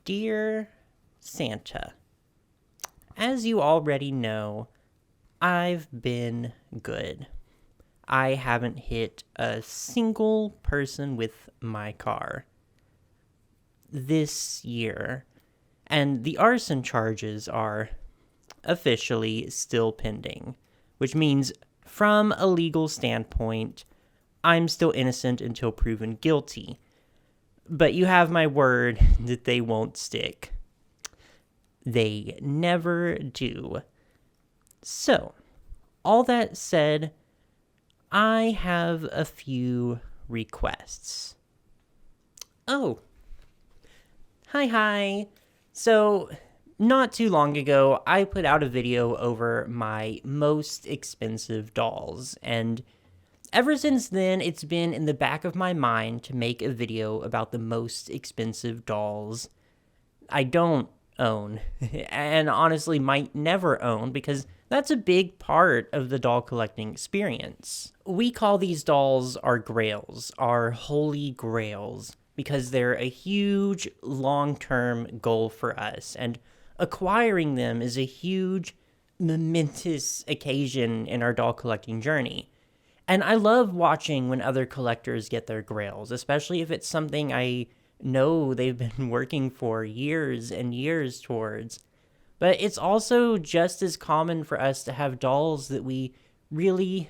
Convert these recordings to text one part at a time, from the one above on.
Dear Santa, as you already know, I've been good. I haven't hit a single person with my car this year, and the arson charges are officially still pending, which means from a legal standpoint, I'm still innocent until proven guilty. But you have my word that they won't stick. They never do. So, all that said, I have a few requests. Oh. Hi. So, not too long ago, I put out a video over my most expensive dolls, and ever since then, it's been in the back of my mind to make a video about the most expensive dolls I don't own, and honestly might never own, because that's a big part of the doll collecting experience. We call these dolls our grails, our holy grails, because they're a huge long-term goal for us, and acquiring them is a huge, momentous occasion in our doll collecting journey. And I love watching when other collectors get their grails, especially if it's something I know they've been working for years and years towards. But it's also just as common for us to have dolls that we really,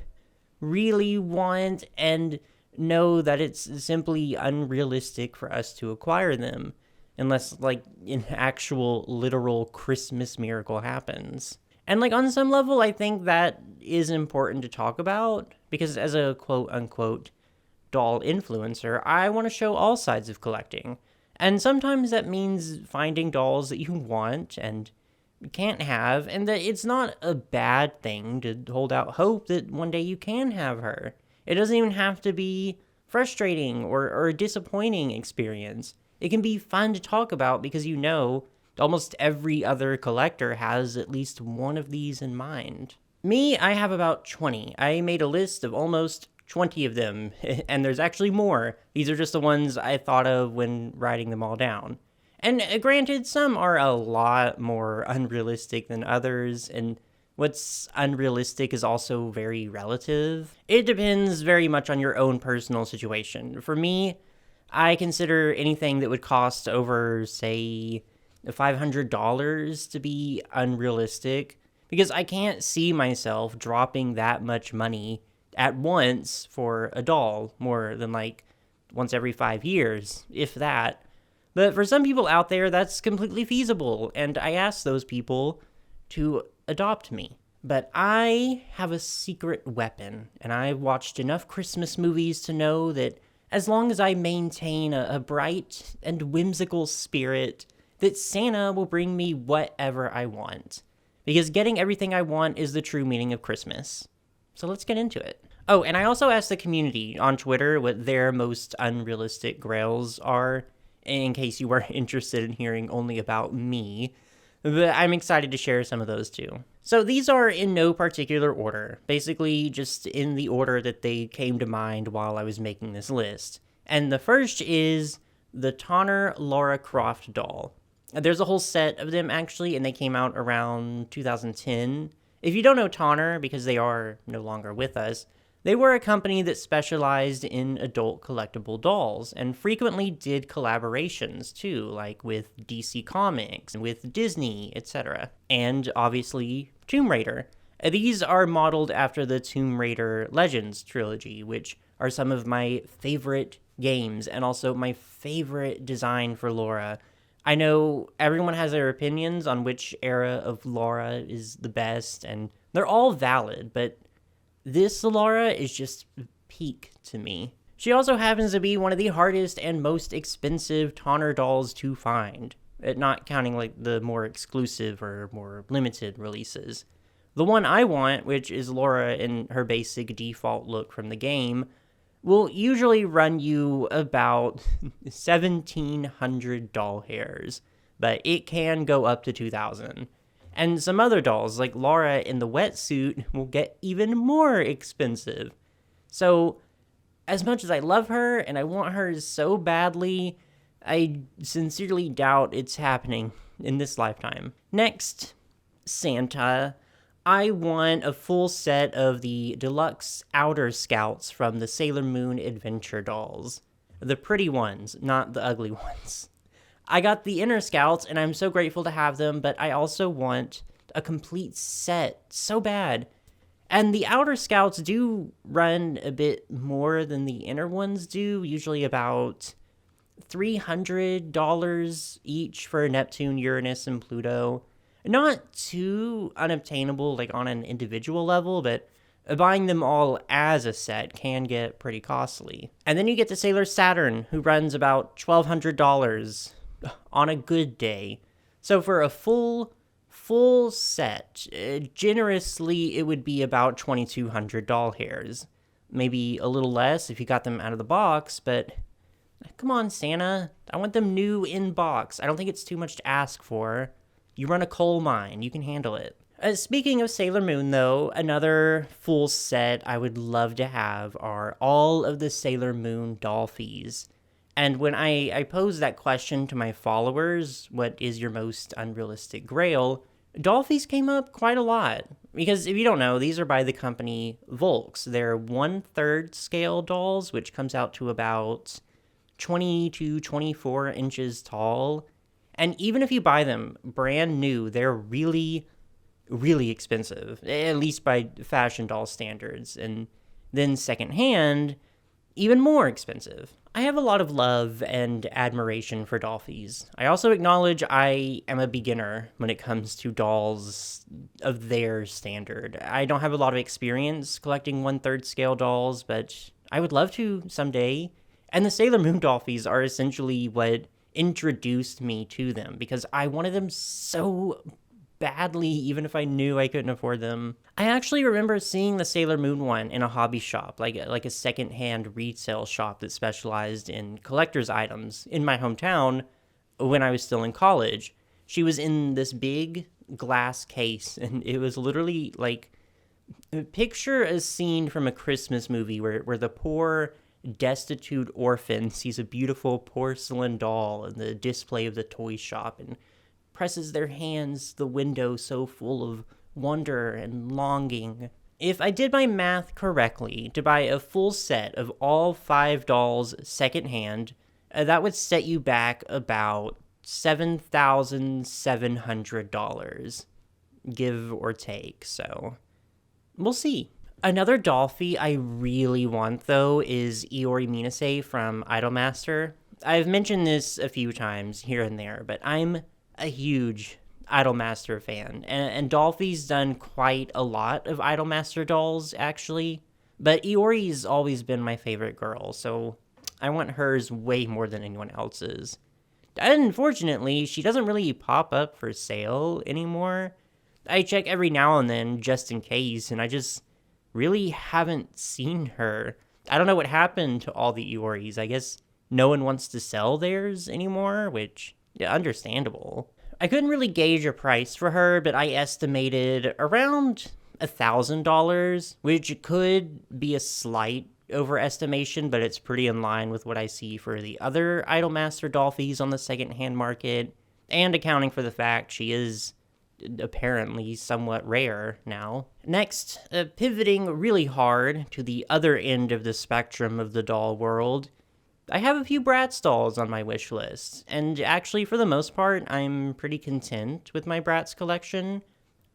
really want and know that it's simply unrealistic for us to acquire them, unless, like, an actual literal Christmas miracle happens. And, like, on some level, I think that is important to talk about, because as a quote-unquote doll influencer, I want to show all sides of collecting. And sometimes that means finding dolls that you want and can't have, and that it's not a bad thing to hold out hope that one day you can have her. It doesn't even have to be frustrating or a disappointing experience. It can be fun to talk about because you know almost every other collector has at least one of these in mind. Me, I have about 20. I made a list of almost 20 of them, and there's actually more. These are just the ones I thought of when writing them all down. And granted, some are a lot more unrealistic than others, and what's unrealistic is also very relative. It depends very much on your own personal situation. For me, I consider anything that would cost over, say, $500 to be unrealistic, because I can't see myself dropping that much money at once for a doll, more than like once every 5 years, if that. But for some people out there, that's completely feasible, and I ask those people to adopt me. But I have a secret weapon, and I've watched enough Christmas movies to know that as long as I maintain a bright and whimsical spirit, that Santa will bring me whatever I want. Because getting everything I want is the true meaning of Christmas. So let's get into it. Oh, and I also asked the community on Twitter what their most unrealistic grails are, in case you were interested in hearing only about me. But I'm excited to share some of those too. So these are in no particular order, basically just in the order that they came to mind while I was making this list. And the first is the Tonner Lara Croft doll. There's a whole set of them actually, and they came out around 2010. If you don't know Tonner, because they are no longer with us, they were a company that specialized in adult collectible dolls and frequently did collaborations too, like with DC Comics, with Disney, etc. And obviously Tomb Raider. These are modeled after the Tomb Raider Legends trilogy, which are some of my favorite games and also my favorite design for Lara. I know everyone has their opinions on which era of Lara is the best, and they're all valid, but this Lara is just peak to me. She also happens to be one of the hardest and most expensive Tonner dolls to find, not counting like the more exclusive or more limited releases. The one I want, which is Lara in her basic default look from the game, will usually run you about 1,700 doll hairs, but it can go up to 2,000. And some other dolls, like Lara in the wetsuit, will get even more expensive. So, as much as I love her and I want her so badly, I sincerely doubt it's happening in this lifetime. Next, Santa. I want a full set of the deluxe outer scouts from the Sailor Moon Adventure dolls. The pretty ones, not the ugly ones. I got the inner scouts, and I'm so grateful to have them, but I also want a complete set so bad. And the outer scouts do run a bit more than the inner ones do, usually about $300 each for Neptune, Uranus, and Pluto. Not too unobtainable, like on an individual level, but buying them all as a set can get pretty costly. And then you get to Sailor Saturn, who runs about $1,200 on a good day. So for a full set, generously, it would be about 2,200 doll hairs. Maybe a little less if you got them out of the box, but come on, Santa. I want them new in box. I don't think it's too much to ask for. You run a coal mine. You can handle it. Speaking of Sailor Moon, though, another full set I would love to have are all of the Sailor Moon Dolphies. And when I posed that question to my followers, what is your most unrealistic grail, Dolphies came up quite a lot. Because if you don't know, these are by the company Volks. They're 1/3 scale dolls, which comes out to about 20 to 24 inches tall. And even if you buy them brand new, they're really, really expensive, at least by fashion doll standards. And then secondhand, even more expensive. I have a lot of love and admiration for Dolphies. I also acknowledge I am a beginner when it comes to dolls of their standard. I don't have a lot of experience collecting 1/3 scale dolls, but I would love to someday. And the Sailor Moon Dolphies are essentially what introduced me to them, because I wanted them so badly, even if I knew I couldn't afford them. I actually remember seeing the Sailor Moon one in a hobby shop, like a secondhand retail shop that specialized in collector's items in my hometown when I was still in college. She was in this big glass case, and it was literally like, picture a scene from a Christmas movie where the poor destitute orphan sees a beautiful porcelain doll in the display of the toy shop and presses their hands to the window so full of wonder and longing. If I did my math correctly, to buy a full set of all 5 dolls secondhand, that would set you back about $7,700, give or take, so we'll see. Another Dolphy I really want, though, is Eori Mina from Idolmaster. I've mentioned this a few times here and there, but I'm a huge Idolmaster fan, and Dolphy's done quite a lot of Idolmaster dolls, actually, but Eori's always been my favorite girl, so I want hers way more than anyone else's. Unfortunately, she doesn't really pop up for sale anymore. I check every now and then just in case, and I just really haven't seen her. I don't know what happened to all the Eoris. I guess no one wants to sell theirs anymore, which, yeah, understandable. I couldn't really gauge a price for her, but I estimated around $1,000, which could be a slight overestimation, but it's pretty in line with what I see for the other Idolmaster Dolphies on the secondhand market, and accounting for the fact she is apparently somewhat rare now. Next, pivoting really hard to the other end of the spectrum of the doll world, I have a few Bratz dolls on my wish list, and actually for the most part, I'm pretty content with my Bratz collection,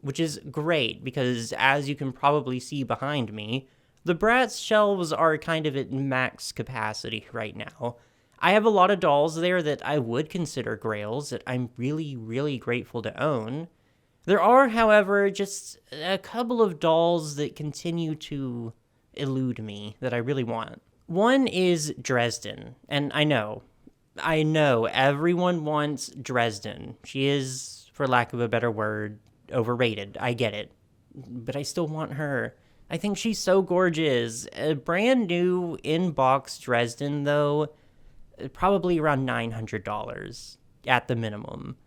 which is great because, as you can probably see behind me, the Bratz shelves are kind of at max capacity right now. I have a lot of dolls there that I would consider grails that I'm really, really grateful to own. There are, however, just a couple of dolls that continue to elude me that I really want. One is Dresden, and I know, everyone wants Dresden. She is, for lack of a better word, overrated. I get it. But I still want her. I think she's so gorgeous. A brand new in-box Dresden, though, probably around $900 at the minimum.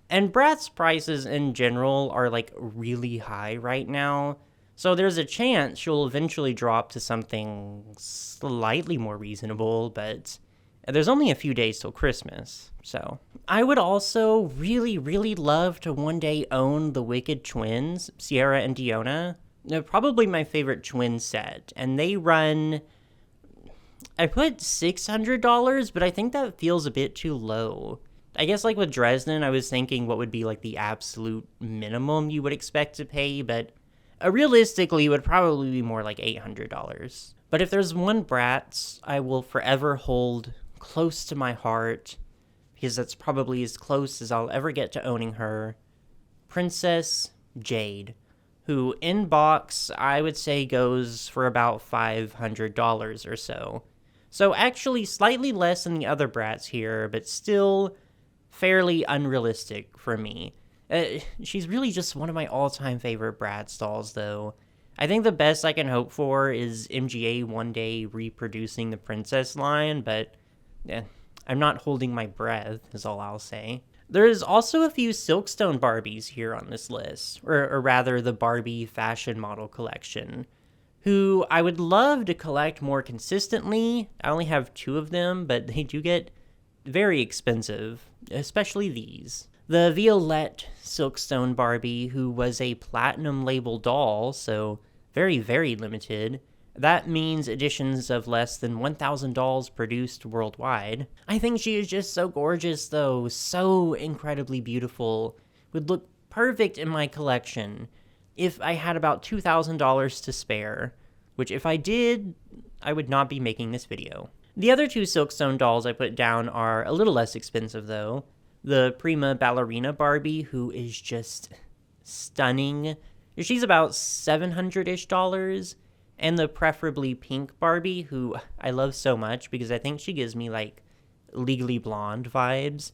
And Bratz prices in general are like really high right now, so there's a chance she'll eventually drop to something slightly more reasonable, but There's only a few days till Christmas, so. I would also really, really love to one day own the Wicked Twins, Sierra and Diona. They're probably my favorite twin set, and they run... I put $600, but I think that feels a bit too low. I guess like with Dresden, I was thinking what would be like the absolute minimum you would expect to pay, but realistically, it would probably be more like $800. But if there's one Bratz I will forever hold close to my heart, because that's probably as close as I'll ever get to owning her, Princess Jade, who in box I would say goes for about $500 or so. So actually slightly less than the other Bratz here, but still fairly unrealistic for me. She's really just one of my all-time favorite Bratz dolls, though. I think the best I can hope for is MGA one day reproducing the Princess line, but I'm not holding my breath, is all I'll say. There's also a few Silkstone Barbies here on this list, or rather the Barbie fashion model collection, who I would love to collect more consistently. I only have 2 of them, but they do get very expensive, especially these. The Violette Silkstone Barbie, who was a platinum label doll, so very, very limited. That means editions of less than 1,000 dolls produced worldwide. I think she is just so gorgeous, though, so incredibly beautiful. Would look perfect in my collection if I had about $2,000 to spare, which if I did, I would not be making this video. The other 2 Silkstone dolls I put down are a little less expensive, though. The Prima Ballerina Barbie, who is just stunning. She's about $700-ish. And the Preferably Pink Barbie, who I love so much because I think she gives me, like, Legally Blonde vibes.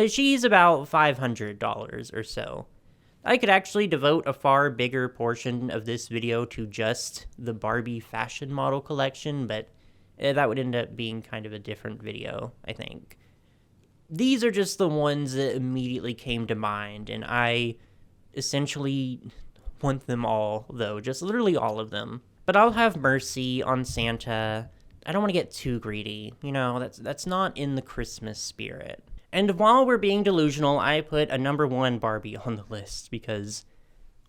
She's about $500 or so. I could actually devote a far bigger portion of this video to just the Barbie fashion model collection, but that would end up being kind of a different video, I think. These are just the ones that immediately came to mind, and I essentially want them all, though, just literally all of them. But I'll have mercy on Santa. I don't want to get too greedy, you know, that's not in the Christmas spirit. And while we're being delusional, I put a number 1 Barbie on the list, because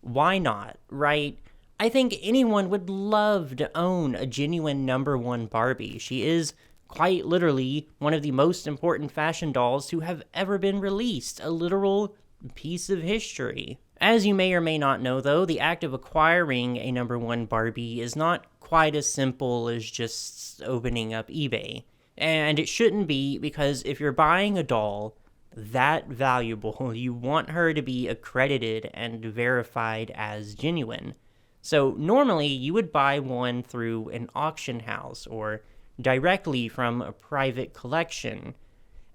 why not, right? I think anyone would love to own a genuine number 1 Barbie. She is quite literally one of the most important fashion dolls to have ever been released, a literal piece of history. As you may or may not know, though, the act of acquiring a number 1 Barbie is not quite as simple as just opening up eBay. And it shouldn't be, because if you're buying a doll that valuable, you want her to be accredited and verified as genuine. So normally you would buy one through an auction house or directly from a private collection.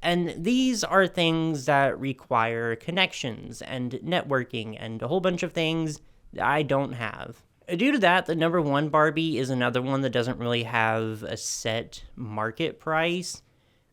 And these are things that require connections and networking and a whole bunch of things that I don't have. Due to that, the number 1 Barbie is another one that doesn't really have a set market price.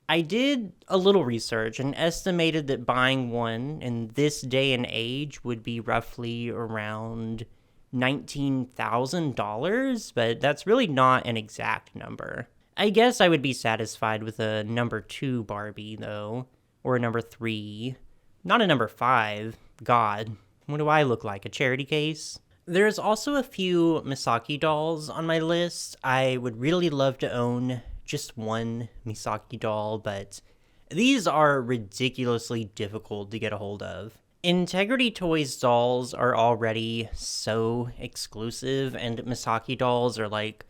I did a little research and estimated that buying one in this day and age would be roughly around $19,000, but that's really not an exact number. I guess I would be satisfied with a number 2 Barbie, though, or a number 3. Not a number 5. God, what do I look like, a charity case? There's also a few Misaki dolls on my list. I would really love to own just one Misaki doll, but these are ridiculously difficult to get a hold of. Integrity Toys dolls are already so exclusive, and Misaki dolls are like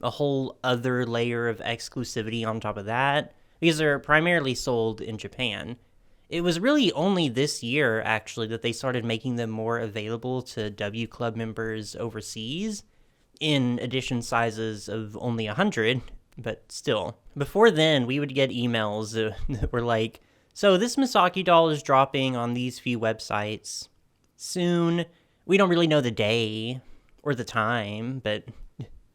a whole other layer of exclusivity on top of that, because they're primarily sold in Japan. It was really only this year, actually, that they started making them more available to W Club members overseas, in edition sizes of only 100, but still. Before then, we would get emails that were like, so this Misaki doll is dropping on these few websites soon. We don't really know the day or the time, but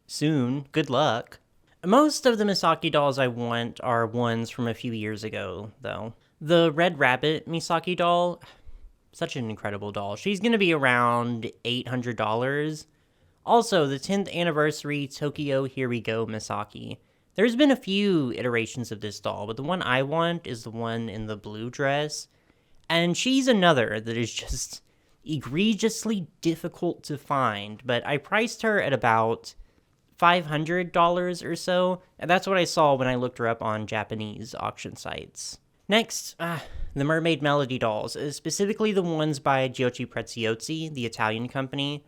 soon. Good luck. Most of the Misaki dolls I want are ones from a few years ago, though. The Red Rabbit Misaki doll, such an incredible doll. She's going to be around $800. Also, the 10th anniversary Tokyo Here We Go Misaki. There's been a few iterations of this doll, but the one I want is the one in the blue dress. And she's another that is just egregiously difficult to find, but I priced her at about $500 or so, and that's what I saw when I looked her up on Japanese auction sites. Next, the Mermaid Melody dolls, specifically the ones by Giochi Preziosi, the Italian company.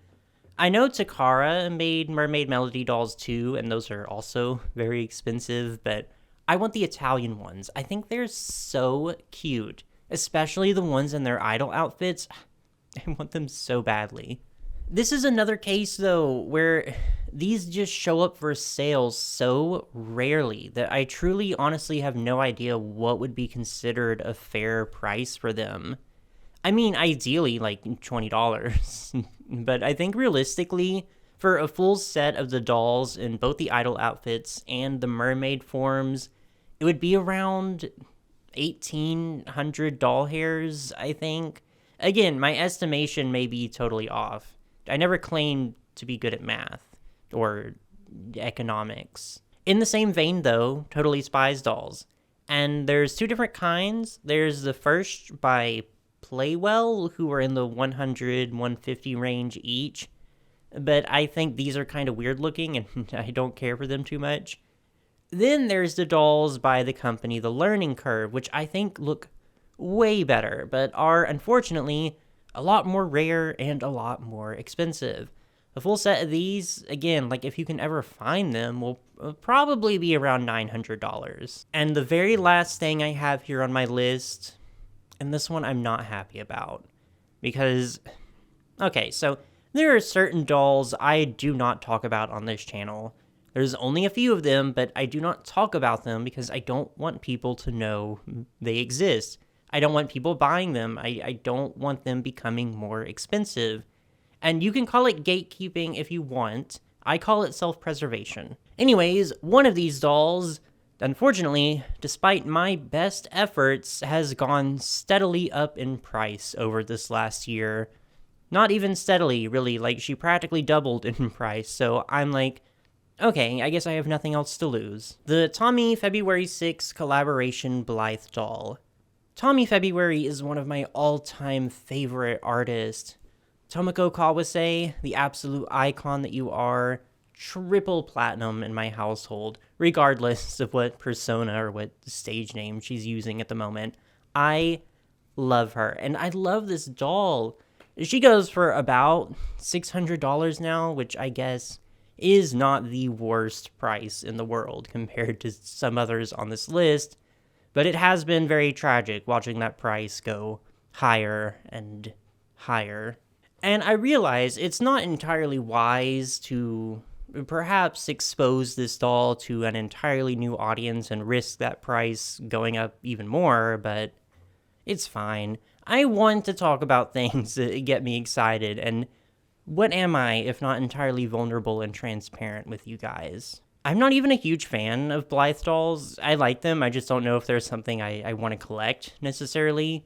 I know Takara made Mermaid Melody dolls too, and those are also very expensive, but I want the Italian ones. I think they're so cute, especially the ones in their idol outfits. I want them so badly. This is another case, though, where these just show up for sales so rarely that I truly honestly have no idea what would be considered a fair price for them. I mean, ideally, like $20. But I think realistically, for a full set of the dolls in both the idol outfits and the mermaid forms, it would be around 1,800 doll hairs, I think. Again, my estimation may be totally off. I never claimed to be good at math or economics. In the same vein, though, Totally Spies dolls. And there's two different kinds. There's the first by Playwell, who are in the 100, 150 range each. But I think these are kind of weird looking, and I don't care for them too much. Then there's the dolls by the company The Learning Curve, which I think look way better, but are, unfortunately, a lot more rare and a lot more expensive. A full set of these, again, like if you can ever find them, will probably be around $900. And the very last thing I have here on my list, and this one I'm not happy about, because, okay, so there are certain dolls I do not talk about on this channel. There's only a few of them, but I do not talk about them because I don't want people to know they exist. I don't want people buying them. I don't want them becoming more expensive. And you can call it gatekeeping if you want. I call it self-preservation. Anyways, one of these dolls, unfortunately, despite my best efforts, has gone steadily up in price over this last year. Not even steadily, really. Like, she practically doubled in price. So I'm like, okay, I guess I have nothing else to lose. The Tommy February 6 collaboration Blythe doll. Tommy February is one of my all-time favorite artists. Tomoko Kawase, the absolute icon that you are, triple platinum in my household, regardless of what persona or what stage name she's using at the moment. I love her, and I love this doll. She goes for about $600 now, which I guess is not the worst price in the world compared to some others on this list, but it has been very tragic watching that price go higher and higher. And I realize it's not entirely wise to perhaps expose this doll to an entirely new audience and risk that price going up even more, but it's fine. I want to talk about things that get me excited, and what am I if not entirely vulnerable and transparent with you guys? I'm not even a huge fan of Blythe dolls. I like them, I just don't know if there's something I want to collect, necessarily.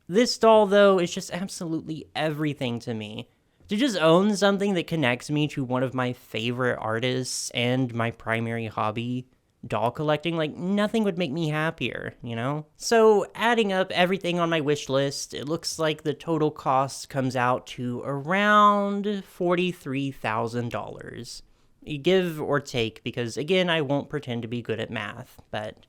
This doll, though, is just absolutely everything to me. To just own something that connects me to one of my favorite artists and my primary hobby, doll collecting, like, nothing would make me happier, you know? So, adding up everything on my wish list, it looks like the total cost comes out to around $43,000. Give or take, because, again, I won't pretend to be good at math, but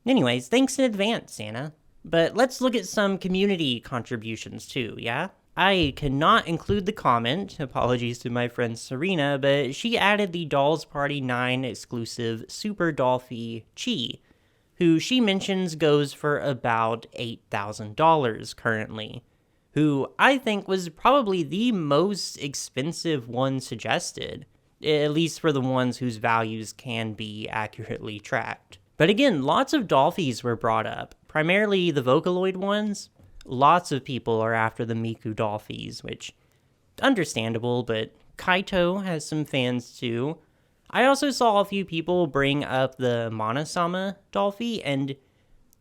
anyways, thanks in advance, Santa. But let's look at some community contributions too, yeah? I cannot include the comment, apologies to my friend Serena, but she added the Dolls Party 9 exclusive Super Dolphy Chi, who she mentions goes for about $8,000 currently, who I think was probably the most expensive one suggested, at least for the ones whose values can be accurately tracked. But again, lots of Dolphies were brought up, primarily the Vocaloid ones. Lots of people are after the Miku Dolphies, which, understandable, but Kaito has some fans too. I also saw a few people bring up the Monasama Dolphy, and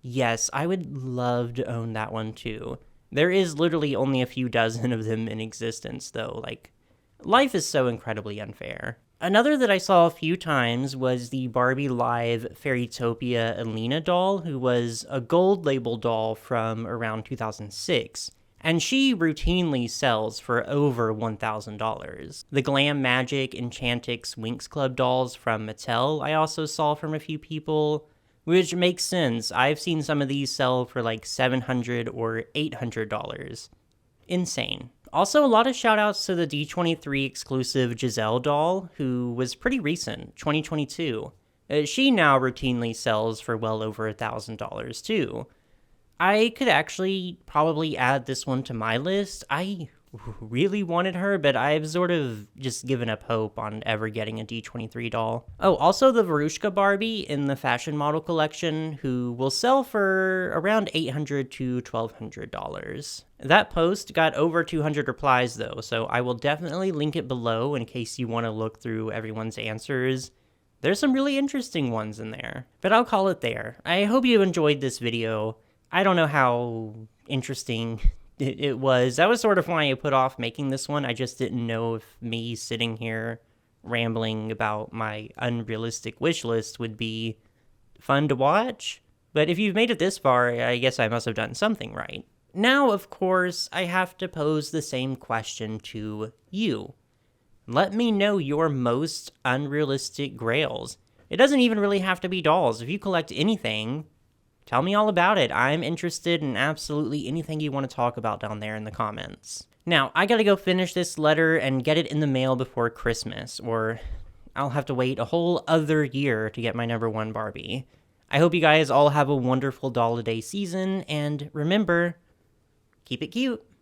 yes, I would love to own that one too. There is literally only a few dozen of them in existence, though. Like, life is so incredibly unfair. Another that I saw a few times was the Barbie Live Fairytopia Alina doll, who was a gold label doll from around 2006. And she routinely sells for over $1,000. The Glam Magic Enchantix Winx Club dolls from Mattel I also saw from a few people, which makes sense. I've seen some of these sell for like $700 or $800. Insane. Also, a lot of shoutouts to the D23 exclusive Giselle doll, who was pretty recent, 2022. She now routinely sells for well over $1,000 too. I could actually probably add this one to my list. I really wanted her, but I've sort of just given up hope on ever getting a D23 doll. Oh, also the Verushka Barbie in the fashion model collection, who will sell for around $800 to $1,200. That post got over 200 replies though, so I will definitely link it below in case you want to look through everyone's answers. There's some really interesting ones in there, but I'll call it there. I hope you enjoyed this video. I don't know how interesting it was. That was sort of why I put off making this one. I just didn't know if me sitting here rambling about my unrealistic wish list would be fun to watch. But if you've made it this far, I guess I must have done something right. Now, of course, I have to pose the same question to you. Let me know your most unrealistic grails. It doesn't even really have to be dolls. If you collect anything, tell me all about it. I'm interested in absolutely anything you want to talk about down there in the comments. Now, I gotta go finish this letter and get it in the mail before Christmas, or I'll have to wait a whole other year to get my #1 Barbie. I hope you guys all have a wonderful Doll-A-Day season, and remember, keep it cute.